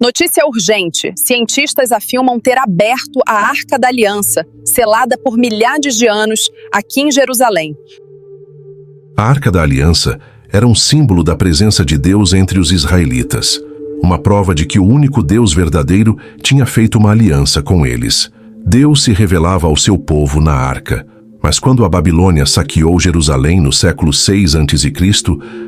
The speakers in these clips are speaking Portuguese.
Notícia urgente: cientistas afirmam ter aberto a Arca da Aliança, selada por milhares de anos, aqui em Jerusalém. A Arca da Aliança era um símbolo da presença de Deus entre os israelitas, uma prova de que o único Deus verdadeiro tinha feito uma aliança com eles. Deus se revelava ao seu povo na Arca, mas quando a Babilônia saqueou Jerusalém no século 6 a.C.,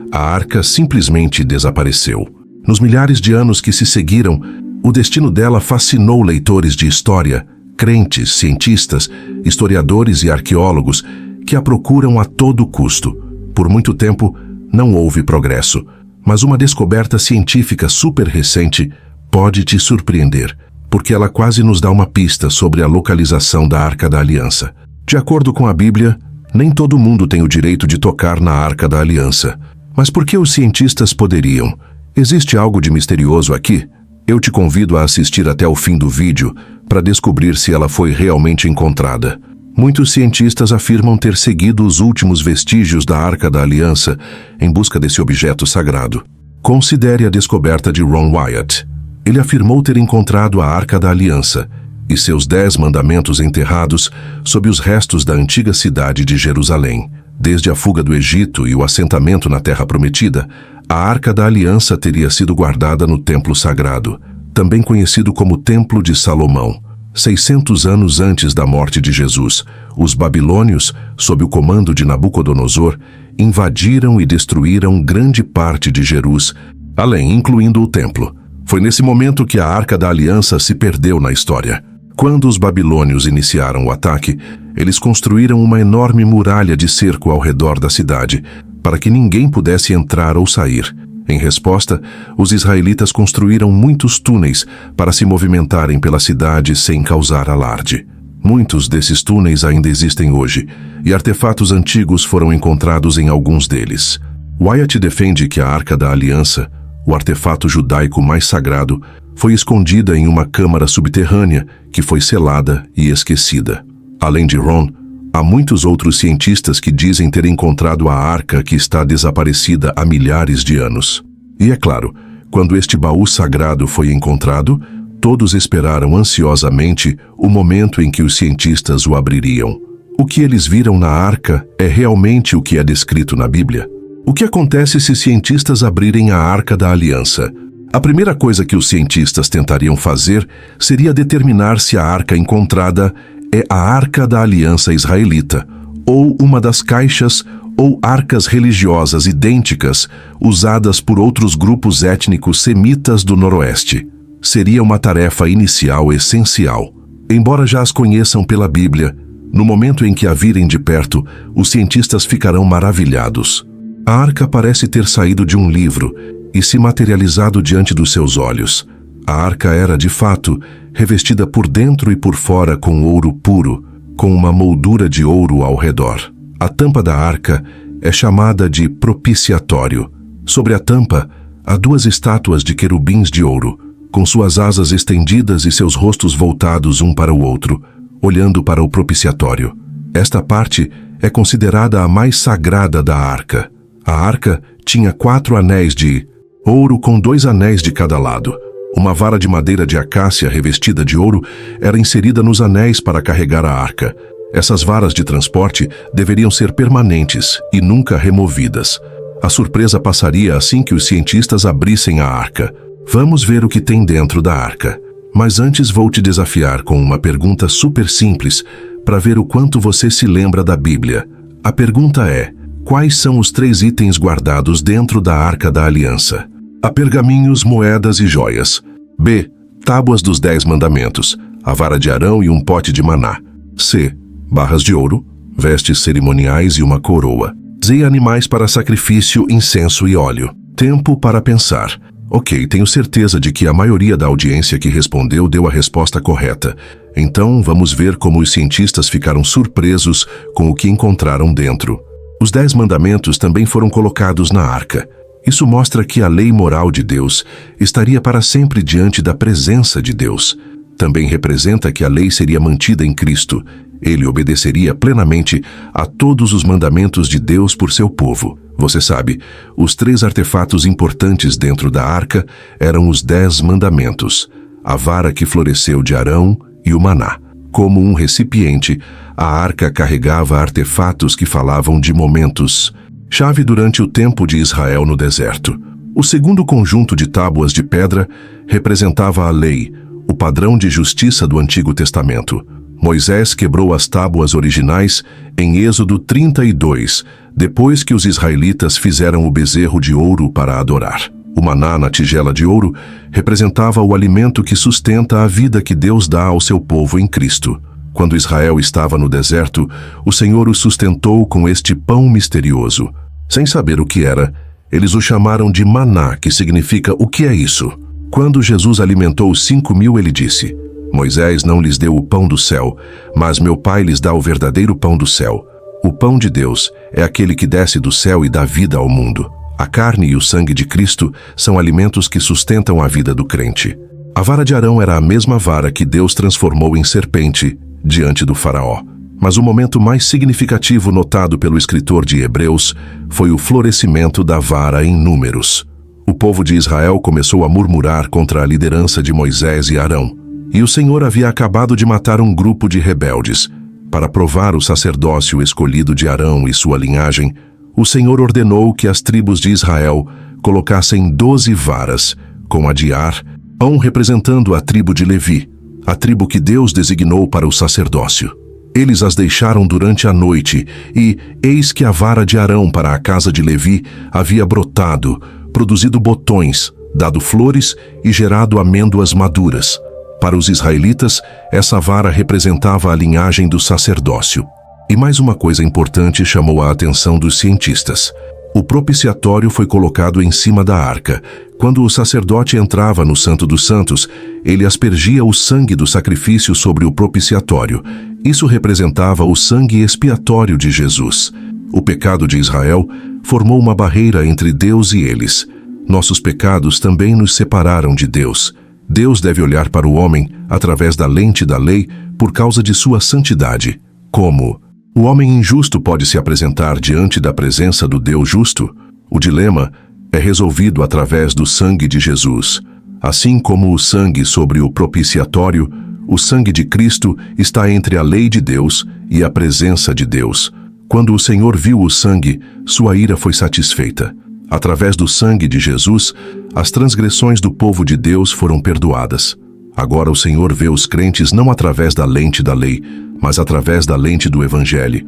a Arca simplesmente desapareceu. Nos milhares de anos que se seguiram, o destino dela fascinou leitores de história, crentes, cientistas, historiadores e arqueólogos que a procuram a todo custo. Por muito tempo, não houve progresso, mas uma descoberta científica super recente pode te surpreender, porque ela quase nos dá uma pista sobre a localização da Arca da Aliança. De acordo com a Bíblia, nem todo mundo tem o direito de tocar na Arca da Aliança. Mas por que os cientistas poderiam? Existe algo de misterioso aqui? Eu te convido a assistir até o fim do vídeo para descobrir se ela foi realmente encontrada. Muitos cientistas afirmam ter seguido os últimos vestígios da Arca da Aliança em busca desse objeto sagrado. Considere a descoberta de Ron Wyatt. Ele afirmou ter encontrado a Arca da Aliança e seus 10 mandamentos enterrados sob os restos da antiga cidade de Jerusalém. Desde a fuga do Egito e o assentamento na Terra Prometida, a Arca da Aliança teria sido guardada no Templo Sagrado, também conhecido como Templo de Salomão. 600 anos antes da morte de Jesus, os babilônios, sob o comando de Nabucodonosor, invadiram e destruíram grande parte de Jerusalém, incluindo o templo. Foi nesse momento que a Arca da Aliança se perdeu na história. Quando os babilônios iniciaram o ataque, eles construíram uma enorme muralha de cerco ao redor da cidade, para que ninguém pudesse entrar ou sair. Em resposta, os israelitas construíram muitos túneis para se movimentarem pela cidade sem causar alarde. Muitos desses túneis ainda existem hoje, e artefatos antigos foram encontrados em alguns deles. Wyatt defende que a Arca da Aliança, o artefato judaico mais sagrado, foi escondida em uma câmara subterrânea que foi selada e esquecida. Além de Ron, há muitos outros cientistas que dizem ter encontrado a arca que está desaparecida há milhares de anos. E é claro, quando este baú sagrado foi encontrado, todos esperaram ansiosamente o momento em que os cientistas o abririam. O que eles viram na arca é realmente o que é descrito na Bíblia? O que acontece se cientistas abrirem a Arca da Aliança? A primeira coisa que os cientistas tentariam fazer seria determinar se a arca encontrada é a Arca da Aliança Israelita, ou uma das caixas ou arcas religiosas idênticas usadas por outros grupos étnicos semitas do Noroeste. Seria uma tarefa inicial essencial. Embora já as conheçam pela Bíblia, no momento em que a virem de perto, os cientistas ficarão maravilhados. A arca parece ter saído de um livro e se materializado diante dos seus olhos. A arca era, de fato, revestida por dentro e por fora com ouro puro, com uma moldura de ouro ao redor. A tampa da arca é chamada de propiciatório. Sobre a tampa, há 2 estátuas de querubins de ouro, com suas asas estendidas e seus rostos voltados um para o outro, olhando para o propiciatório. Esta parte é considerada a mais sagrada da arca. A arca tinha 4 anéis de ouro com 2 anéis de cada lado. Uma vara de madeira de acácia revestida de ouro era inserida nos anéis para carregar a arca. Essas varas de transporte deveriam ser permanentes e nunca removidas. A surpresa passaria assim que os cientistas abrissem a arca. Vamos ver o que tem dentro da arca. Mas antes vou te desafiar com uma pergunta super simples para ver o quanto você se lembra da Bíblia. A pergunta é: quais são os 3 itens guardados dentro da Arca da Aliança? A: pergaminhos, moedas e joias. B: tábuas dos 10 mandamentos, a vara de Arão e um pote de maná. C: barras de ouro, vestes cerimoniais e uma coroa. D: animais para sacrifício, incenso e óleo. Tempo para pensar. Ok, tenho certeza de que a maioria da audiência que respondeu deu a resposta correta. Então, vamos ver como os cientistas ficaram surpresos com o que encontraram dentro. Os 10 mandamentos também foram colocados na arca. Isso mostra que a lei moral de Deus estaria para sempre diante da presença de Deus. também representa que a lei seria mantida em Cristo. Ele obedeceria plenamente a todos os mandamentos de Deus por seu povo. Você sabe, os 3 artefatos importantes dentro da arca eram os 10 mandamentos, a vara que floresceu de Arão e o maná. Como um recipiente, a arca carregava artefatos que falavam de momentos chave durante o tempo de Israel no deserto. O segundo conjunto de tábuas de pedra representava a lei, o padrão de justiça do Antigo Testamento. Moisés quebrou as tábuas originais em Êxodo 32, depois que os israelitas fizeram o bezerro de ouro para adorar. O maná na tigela de ouro representava o alimento que sustenta a vida que Deus dá ao seu povo em Cristo. Quando Israel estava no deserto, o Senhor os sustentou com este pão misterioso. Sem saber o que era, eles o chamaram de maná, que significa "o que é isso?". Quando Jesus alimentou os 5.000, ele disse: Moisés não lhes deu o pão do céu, mas meu Pai lhes dá o verdadeiro pão do céu. O pão de Deus é aquele que desce do céu e dá vida ao mundo. A carne e o sangue de Cristo são alimentos que sustentam a vida do crente. A vara de Arão era a mesma vara que Deus transformou em serpente diante do faraó. Mas o momento mais significativo notado pelo escritor de Hebreus foi o florescimento da vara em Números. O povo de Israel começou a murmurar contra a liderança de Moisés e Arão. E o Senhor havia acabado de matar um grupo de rebeldes. Para provar o sacerdócio escolhido de Arão e sua linhagem, o Senhor ordenou que as tribos de Israel colocassem 12 varas, com a de Arão representando a tribo de Levi, a tribo que Deus designou para o sacerdócio. Eles as deixaram durante a noite, e eis que a vara de Arão para a casa de Levi havia brotado, produzido botões, dado flores e gerado amêndoas maduras. Para os israelitas, essa vara representava a linhagem do sacerdócio. E mais uma coisa importante chamou a atenção dos cientistas. O propiciatório foi colocado em cima da arca. Quando o sacerdote entrava no Santo dos Santos, ele aspergia o sangue do sacrifício sobre o propiciatório. Isso representava o sangue expiatório de Jesus. O pecado de Israel formou uma barreira entre Deus e eles. Nossos pecados também nos separaram de Deus. Deus deve olhar para o homem através da lente da lei por causa de sua santidade. Como? O homem injusto pode se apresentar diante da presença do Deus justo? O dilema é resolvido através do sangue de Jesus. Assim como o sangue sobre o propiciatório, o sangue de Cristo está entre a lei de Deus e a presença de Deus. Quando o Senhor viu o sangue, sua ira foi satisfeita. Através do sangue de Jesus, as transgressões do povo de Deus foram perdoadas. Agora o Senhor vê os crentes não através da lente da lei, mas através da lente do Evangelho.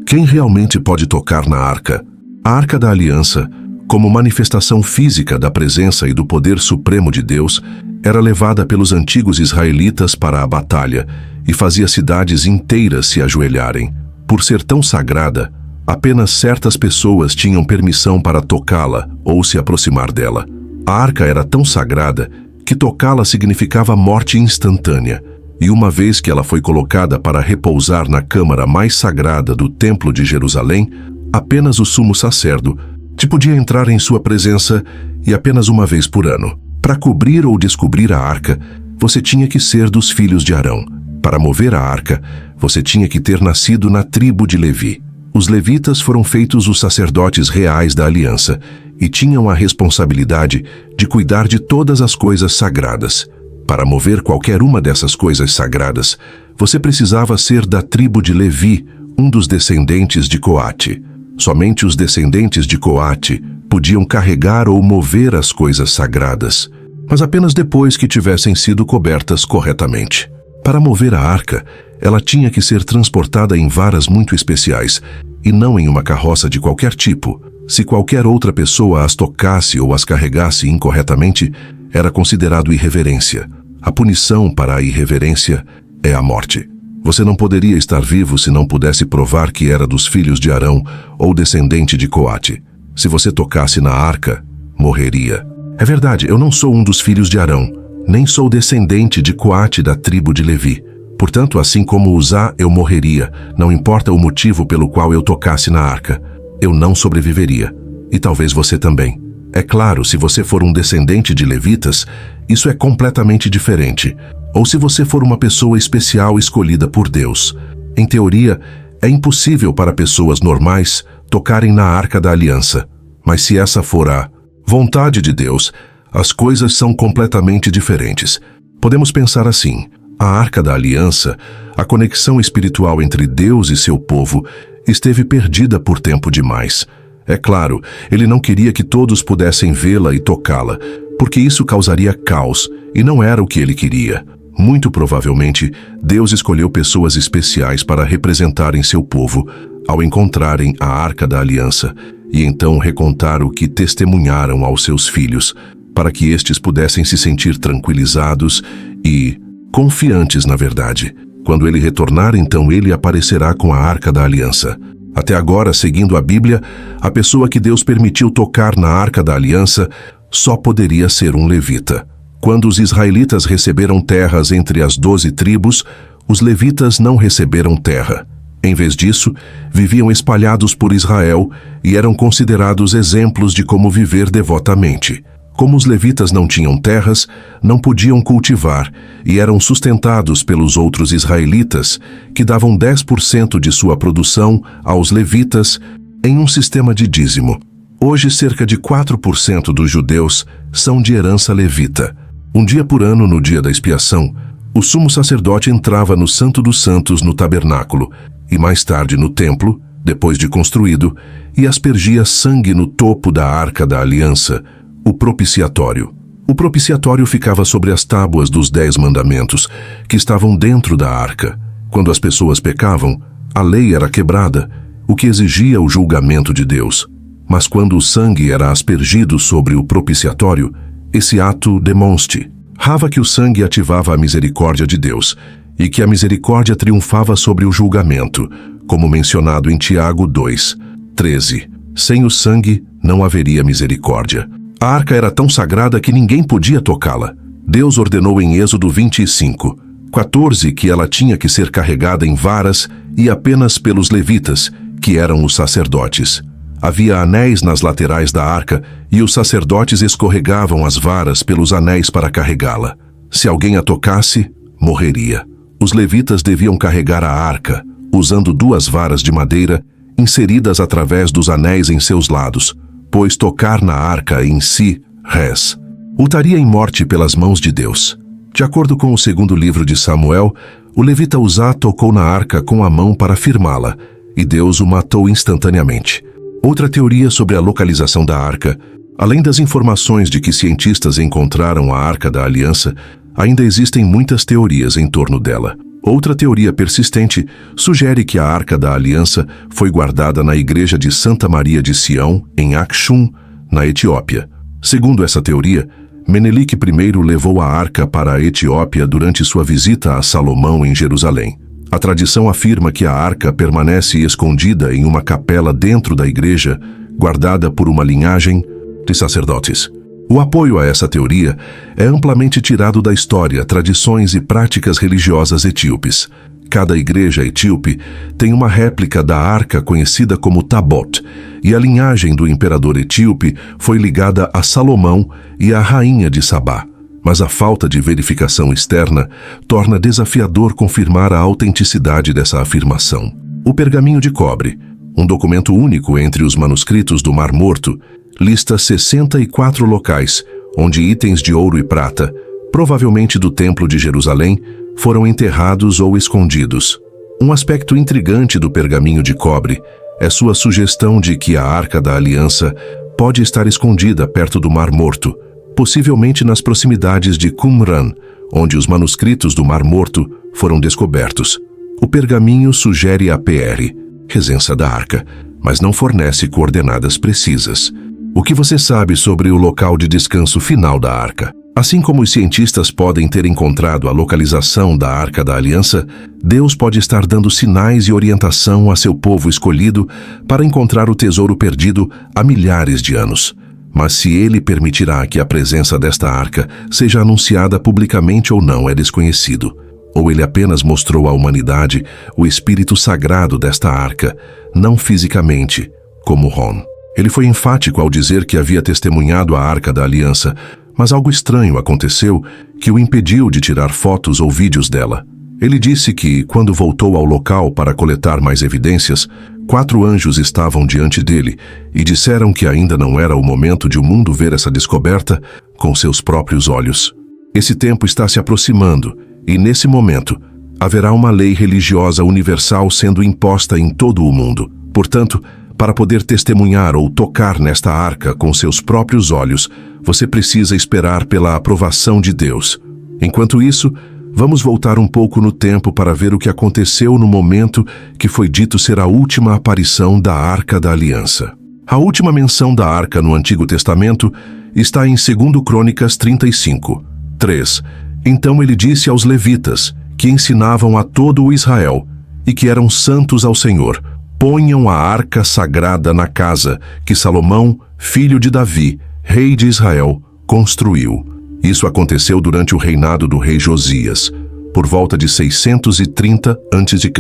Quem realmente pode tocar na arca? A Arca da Aliança, como manifestação física da presença e do poder supremo de Deus, era levada pelos antigos israelitas para a batalha e fazia cidades inteiras se ajoelharem. Por ser tão sagrada, apenas certas pessoas tinham permissão para tocá-la ou se aproximar dela. A arca era tão sagrada que tocá-la significava morte instantânea. E uma vez que ela foi colocada para repousar na câmara mais sagrada do Templo de Jerusalém, apenas o sumo sacerdote podia entrar em sua presença e apenas uma vez por ano. Para cobrir ou descobrir a arca, você tinha que ser dos filhos de Arão. Para mover a arca, você tinha que ter nascido na tribo de Levi. Os levitas foram feitos os sacerdotes reais da aliança e tinham a responsabilidade de cuidar de todas as coisas sagradas. Para mover qualquer uma dessas coisas sagradas, você precisava ser da tribo de Levi, um dos descendentes de Coate. Somente os descendentes de Coate podiam carregar ou mover as coisas sagradas, mas apenas depois que tivessem sido cobertas corretamente. Para mover a arca, ela tinha que ser transportada em varas muito especiais e não em uma carroça de qualquer tipo. Se qualquer outra pessoa as tocasse ou as carregasse incorretamente, era considerado irreverência. A punição para a irreverência é a morte. Você não poderia estar vivo se não pudesse provar que era dos filhos de Arão ou descendente de Coate. Se você tocasse na arca, morreria. É verdade, eu não sou um dos filhos de Arão, nem sou descendente de Coate da tribo de Levi. Portanto, assim como Uzá, eu morreria, não importa o motivo pelo qual eu tocasse na arca. Eu não sobreviveria. E talvez você também. É claro, se você for um descendente de levitas, isso é completamente diferente. ou se você for uma pessoa especial escolhida por Deus. Em teoria, é impossível para pessoas normais tocarem na Arca da Aliança. Mas se essa for a vontade de Deus, as coisas são completamente diferentes. Podemos pensar assim: a Arca da Aliança, a conexão espiritual entre Deus e seu povo, esteve perdida por tempo demais. É claro, ele não queria que todos pudessem vê-la e tocá-la, porque isso causaria caos, e não era o que ele queria. Muito provavelmente, Deus escolheu pessoas especiais para representarem seu povo, ao encontrarem a Arca da Aliança, e então recontar o que testemunharam aos seus filhos, para que estes pudessem se sentir tranquilizados e confiantes na verdade. Quando ele retornar, então ele aparecerá com a Arca da Aliança. Até agora, seguindo a Bíblia, a pessoa que Deus permitiu tocar na Arca da Aliança só poderia ser um levita. Quando os israelitas receberam terras entre as 12 tribos, os levitas não receberam terra. Em vez disso, viviam espalhados por Israel e eram considerados exemplos de como viver devotamente. Como os levitas não tinham terras, não podiam cultivar e eram sustentados pelos outros israelitas, que davam 10% de sua produção aos levitas em um sistema de dízimo. Hoje, cerca de 4% dos judeus são de herança levita. Um dia por ano, no dia da expiação, o sumo sacerdote entrava no Santo dos Santos no tabernáculo e mais tarde no templo, depois de construído, e aspergia sangue no topo da Arca da Aliança, o propiciatório. O propiciatório ficava sobre as tábuas dos 10 mandamentos, que estavam dentro da arca. Quando as pessoas pecavam, a lei era quebrada, o que exigia o julgamento de Deus. Mas quando o sangue era aspergido sobre o propiciatório, esse ato demonstrava que o sangue ativava a misericórdia de Deus e que a misericórdia triunfava sobre o julgamento, como mencionado em Tiago 2:13. Sem o sangue não haveria misericórdia. A arca era tão sagrada que ninguém podia tocá-la. Deus ordenou em Êxodo 25:14 que ela tinha que ser carregada em varas e apenas pelos levitas, que eram os sacerdotes. Havia anéis nas laterais da arca e os sacerdotes escorregavam as varas pelos anéis para carregá-la. Se alguém a tocasse, morreria. Os levitas deviam carregar a arca, usando 2 varas de madeira inseridas através dos anéis em seus lados, pois tocar na arca em si, resultaria em morte pelas mãos de Deus. De acordo com o 2º livro de Samuel, o levita Uzá tocou na arca com a mão para firmá-la, e Deus o matou instantaneamente. Outra teoria sobre a localização da arca, além das informações de que cientistas encontraram a Arca da Aliança, ainda existem muitas teorias em torno dela. Outra teoria persistente sugere que a Arca da Aliança foi guardada na igreja de Santa Maria de Sião, em Aksum, na Etiópia. Segundo essa teoria, Menelik I levou a arca para a Etiópia durante sua visita a Salomão em Jerusalém. A tradição afirma que a arca permanece escondida em uma capela dentro da igreja, guardada por uma linhagem de sacerdotes. O apoio a essa teoria é amplamente tirado da história, tradições e práticas religiosas etíopes. Cada igreja etíope tem uma réplica da arca conhecida como Tabot, e a linhagem do imperador etíope foi ligada a Salomão e à rainha de Sabá. Mas a falta de verificação externa torna desafiador confirmar a autenticidade dessa afirmação. O pergaminho de cobre, um documento único entre os manuscritos do Mar Morto, lista 64 locais onde itens de ouro e prata, provavelmente do Templo de Jerusalém, foram enterrados ou escondidos. Um aspecto intrigante do pergaminho de cobre é sua sugestão de que a Arca da Aliança pode estar escondida perto do Mar Morto, possivelmente nas proximidades de Qumran, onde os manuscritos do Mar Morto foram descobertos. O pergaminho sugere a presença da arca, mas não fornece coordenadas precisas. O que você sabe sobre o local de descanso final da arca? Assim como os cientistas podem ter encontrado a localização da Arca da Aliança, Deus pode estar dando sinais e orientação a seu povo escolhido para encontrar o tesouro perdido há milhares de anos. Mas se ele permitirá que a presença desta arca seja anunciada publicamente ou não é desconhecido. Ou ele apenas mostrou à humanidade o espírito sagrado desta arca, não fisicamente, como Ron. Ele foi enfático ao dizer que havia testemunhado a Arca da Aliança, Mas algo estranho aconteceu que o impediu de tirar fotos ou vídeos dela. Ele disse que, quando voltou ao local para coletar mais evidências, 4 anjos estavam diante dele e disseram que ainda não era o momento de o mundo ver essa descoberta com seus próprios olhos. Esse tempo está se aproximando e, nesse momento, haverá uma lei religiosa universal sendo imposta em todo o mundo. Portanto, para poder testemunhar ou tocar nesta arca com seus próprios olhos, você precisa esperar pela aprovação de Deus. Enquanto isso, vamos voltar um pouco no tempo para ver o que aconteceu no momento que foi dito ser a última aparição da Arca da Aliança. A última menção da arca no Antigo Testamento está em 2 Crônicas 35, 3. Então ele disse aos levitas, que ensinavam a todo o Israel, e que eram santos ao Senhor: ponham a arca sagrada na casa que Salomão, filho de Davi, rei de Israel, construiu. Isso aconteceu durante o reinado do rei Josias, por volta de 630 a.C.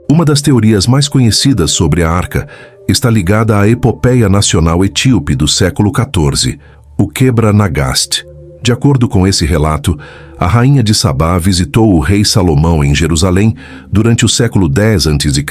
Uma das teorias mais conhecidas sobre a arca está ligada à epopeia nacional etíope do século XIV, o Quebra-Nagast. De acordo com esse relato, a rainha de Sabá visitou o rei Salomão em Jerusalém durante o século X a.C.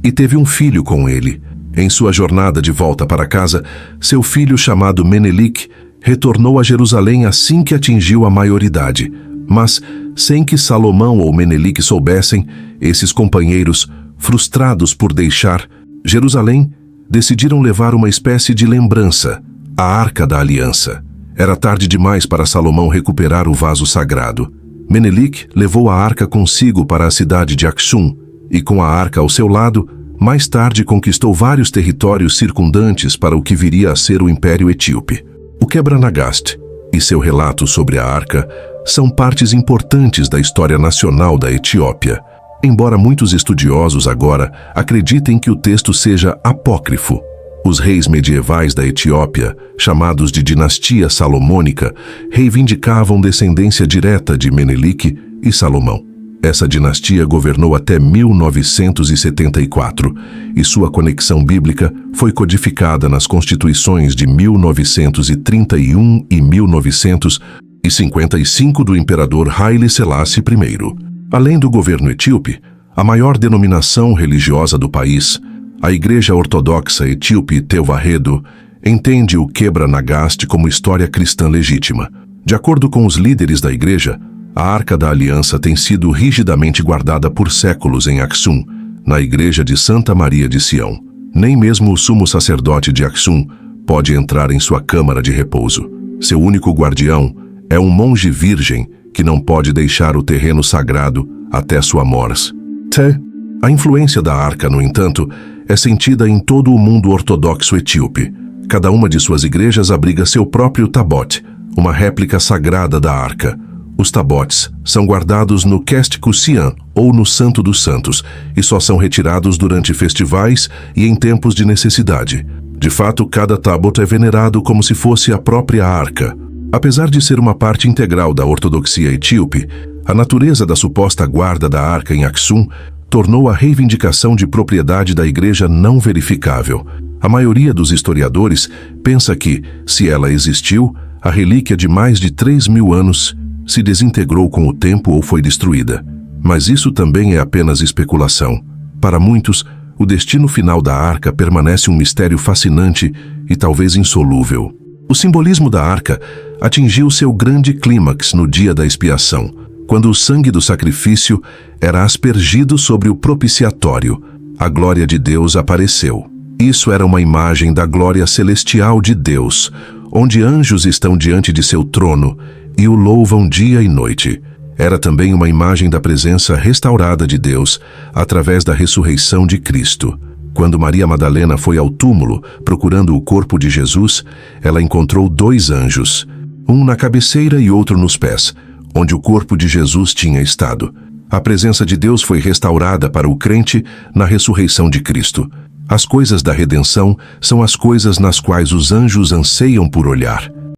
e teve um filho com ele. Em sua jornada de volta para casa, seu filho, chamado Menelik, retornou a Jerusalém assim que atingiu a maioridade. Mas, sem que Salomão ou Menelik soubessem, esses companheiros, frustrados por deixar Jerusalém, decidiram levar uma espécie de lembrança, a Arca da Aliança. Era tarde demais para Salomão recuperar o vaso sagrado. Menelik levou a arca consigo para a cidade de Axum, e com a arca ao seu lado, mais tarde conquistou vários territórios circundantes para o que viria a ser o Império Etíope. O Quebra-Nagast e seu relato sobre a arca são partes importantes da história nacional da Etiópia, embora muitos estudiosos agora acreditem que o texto seja apócrifo. Os reis medievais da Etiópia, chamados de dinastia salomônica, reivindicavam descendência direta de Menelik e Salomão. Essa dinastia governou até 1974 e sua conexão bíblica foi codificada nas constituições de 1931 e 1955 do imperador Haile Selassie I. Além do governo etíope, a maior denominação religiosa do país, a Igreja Ortodoxa Etíope Tewahedo, entende o Quebra-Nagast como história cristã legítima. De acordo com os líderes da igreja, a Arca da Aliança tem sido rigidamente guardada por séculos em Axum, na igreja de Santa Maria de Sião. Nem mesmo o sumo sacerdote de Axum pode entrar em sua câmara de repouso. Seu único guardião é um monge virgem que não pode deixar o terreno sagrado até sua morte. A influência da arca, no entanto, é sentida em todo o mundo ortodoxo etíope. Cada uma de suas igrejas abriga seu próprio tabot, uma réplica sagrada da arca. Os tabotes são guardados no Kest Kusian, ou no Santo dos Santos, e só são retirados durante festivais e em tempos de necessidade. De fato, cada tabot é venerado como se fosse a própria arca. Apesar de ser uma parte integral da ortodoxia etíope, a natureza da suposta guarda da arca em Axum tornou a reivindicação de propriedade da igreja não verificável. A maioria dos historiadores pensa que, se ela existiu, a relíquia de mais de 3.000 anos se desintegrou com o tempo ou foi destruída. Mas isso também é apenas especulação. Para muitos, o destino final da arca permanece um mistério fascinante e talvez insolúvel. O simbolismo da arca atingiu seu grande clímax no dia da expiação, quando o sangue do sacrifício era aspergido sobre o propiciatório. A glória de Deus apareceu. Isso era uma imagem da glória celestial de Deus, onde anjos estão diante de seu trono e o louvam dia e noite. Era também uma imagem da presença restaurada de Deus através da ressurreição de Cristo. Quando Maria Madalena foi ao túmulo procurando o corpo de Jesus, ela encontrou 2 anjos, um na cabeceira e outro nos pés, onde o corpo de Jesus tinha estado. A presença de Deus foi restaurada para o crente na ressurreição de Cristo. As coisas da redenção são as coisas nas quais os anjos anseiam por olhar.